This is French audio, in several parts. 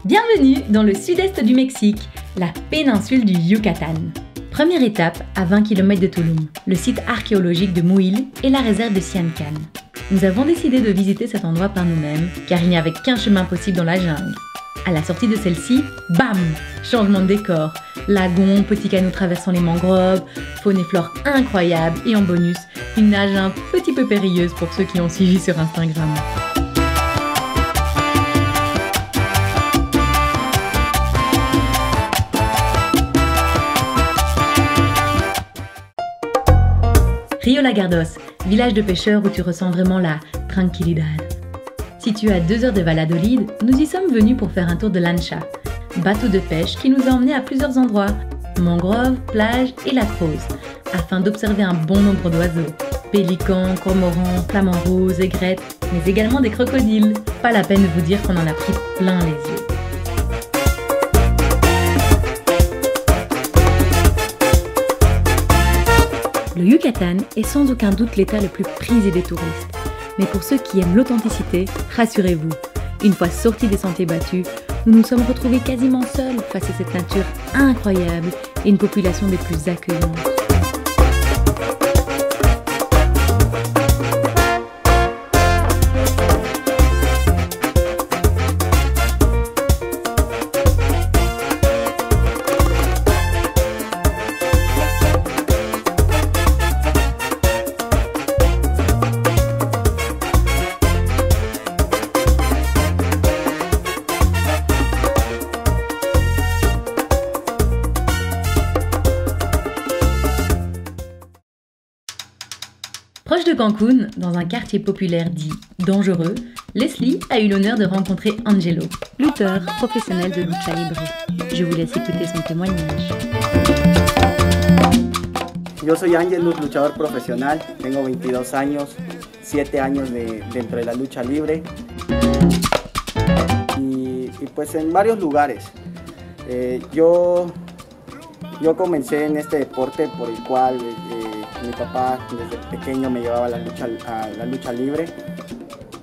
Bienvenue dans le sud-est du Mexique, la péninsule du Yucatan. Première étape, à 20 km de Tulum, le site archéologique de Muil et la réserve de Siancan. Nous avons décidé de visiter cet endroit par nous-mêmes, car il n'y avait qu'un chemin possible dans la jungle. À la sortie de celle-ci, bam! Changement de décor. Lagon, petits canaux traversant les mangroves, faune et flore incroyables et en bonus, une nage un petit peu périlleuse pour ceux qui ont suivi sur Instagram. Rio Lagardos, village de pêcheurs où tu ressens vraiment la tranquilidad. Situé à 2 heures de Valladolid, nous y sommes venus pour faire un tour de lancha, bateau de pêche qui nous a emmenés à plusieurs endroits, mangroves, plages et lac rose, afin d'observer un bon nombre d'oiseaux, pélicans, cormorans, flamants roses, aigrettes, mais également des crocodiles. Pas la peine de vous dire qu'on en a pris plein les yeux. Le Yucatan est sans aucun doute l'état le plus prisé des touristes. Mais pour ceux qui aiment l'authenticité, rassurez-vous, une fois sortis des sentiers battus, nous nous sommes retrouvés quasiment seuls face à cette nature incroyable et une population des plus accueillantes. Proche de Cancun, dans un quartier populaire dit dangereux, Leslie a eu l'honneur de rencontrer Angelo, lutteur professionnel de lucha libre. Je vous laisse écouter son témoignage. Yo soy Angelo, luchador profesional, tengo 22 años, 7 años dentro de la lucha libre y pues en varios lugares. Yo comencé en este deporte por el cual mi papá desde pequeño me llevaba a la lucha libre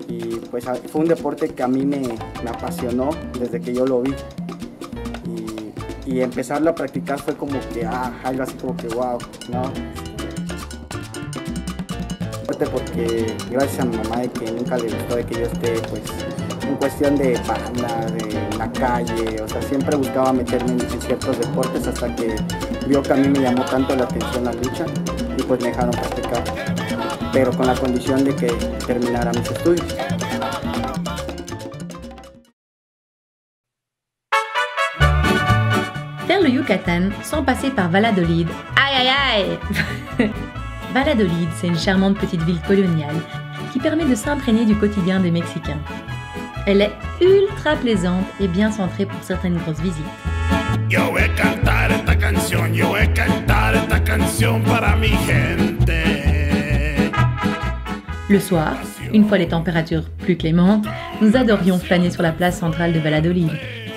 y pues fue un deporte que a mí me apasionó desde que yo lo vi y empezarlo a practicar fue como que algo así como que wow, ¿no? Porque gracias a mi mamá de que nunca le gustó de que yo esté pues en cuestión de banda, de la calle, o sea, siempre buscaba meterme en ciertos deportes hasta que vio que a mí me llamó tanto la atención la lucha y pues me dejaron practicar, pero con la condición de que terminara mis estudios. Faire le Yucatan sans passer par Valladolid, aïe aïe aïe. Valladolid, c'est une charmante petite ville coloniale qui permet de s'imprégner du quotidien des Mexicains. Elle est ultra plaisante et bien centrée pour certaines grosses visites. Yo voy a cantar esta canción, yo voy a cantar esta canción para mi gente. Le soir, une fois les températures plus clémentes, nous adorions flâner sur la place centrale de Valladolid,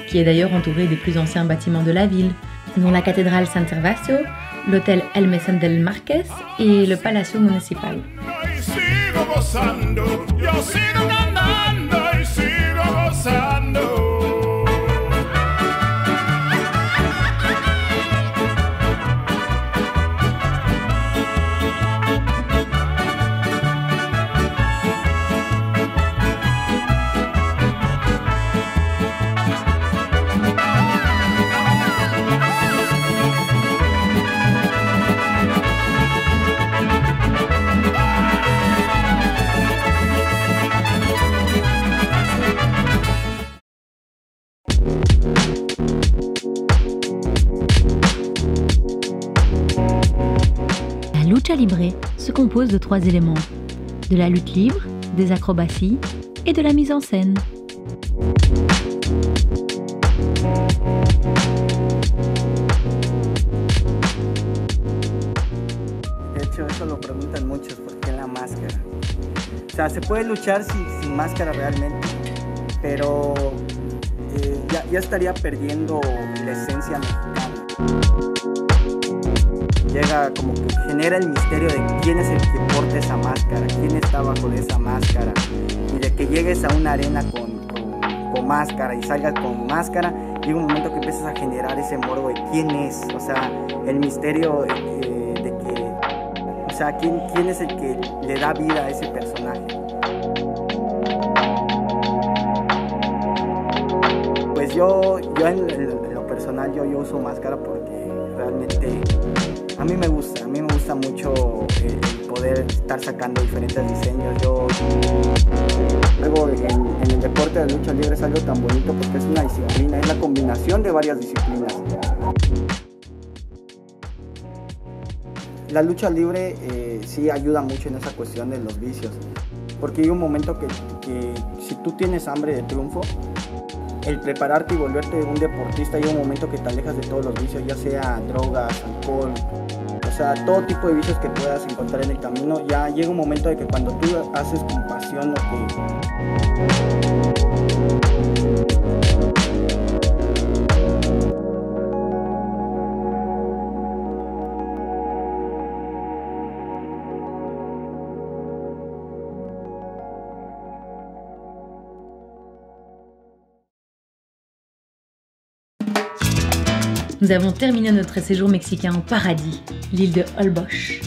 qui est d'ailleurs entourée des plus anciens bâtiments de la ville, dont la cathédrale San Servasio, l'hôtel El Mesón del Marqués et le Palacio Municipal. Y sigo gozando, yo sigo cantando y sigo gozando. La lucha libre se compose de 3 éléments, de la lutte libre, des acrobaties et de la mise en scène. De hecho, eso lo preguntan muchos, ¿por qué la máscara? O sea, se puede luchar sin máscara realmente, pero ya estaría perdiendo la esencia mexicana. Llega como que genera el misterio de quién es el que porta esa máscara, quién está bajo de esa máscara, y de que llegues a una arena con con máscara y salgas con máscara, llega un momento que empiezas a generar ese morbo de quién es, o sea, el misterio de que, o sea, quién es el que le da vida a ese personaje. Pues yo en lo personal yo uso máscara porque realmente a mí me gusta mucho el poder estar sacando diferentes diseños. Luego en el deporte de lucha libre es algo tan bonito porque es una disciplina, es la combinación de varias disciplinas. La lucha libre sí ayuda mucho en esa cuestión de los vicios, porque hay un momento que si tú tienes hambre de triunfo, el prepararte y volverte un deportista, llega un momento que te alejas de todos los vicios, ya sea drogas, alcohol, o sea, todo tipo de vicios que puedas encontrar en el camino. Ya llega un momento de que cuando tú haces con pasión lo que... Nous avons terminé notre séjour mexicain au paradis, l'île de Holbox.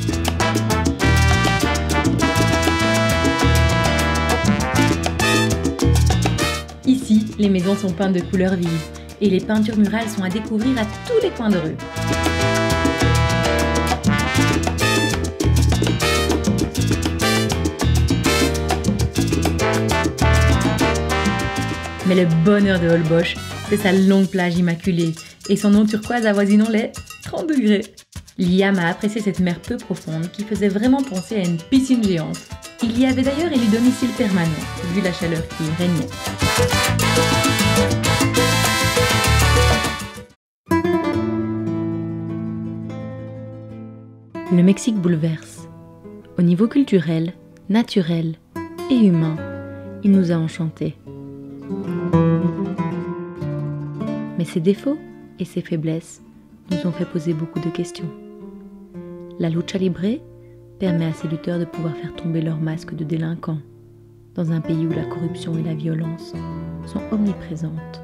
Ici, les maisons sont peintes de couleurs vives et les peintures murales sont à découvrir à tous les coins de rue. Mais le bonheur de Holbox, c'est sa longue plage immaculée et son eau turquoise avoisinant les 30 degrés. Liam a apprécié cette mer peu profonde qui faisait vraiment penser à une piscine géante. Il y avait d'ailleurs élu domicile permanent, vu la chaleur qui y régnait. Le Mexique bouleverse. Au niveau culturel, naturel et humain, il nous a enchantés. Mais ses défauts et ses faiblesses nous ont fait poser beaucoup de questions. La lucha libre permet à ces lutteurs de pouvoir faire tomber leur masque de délinquants dans un pays où la corruption et la violence sont omniprésentes.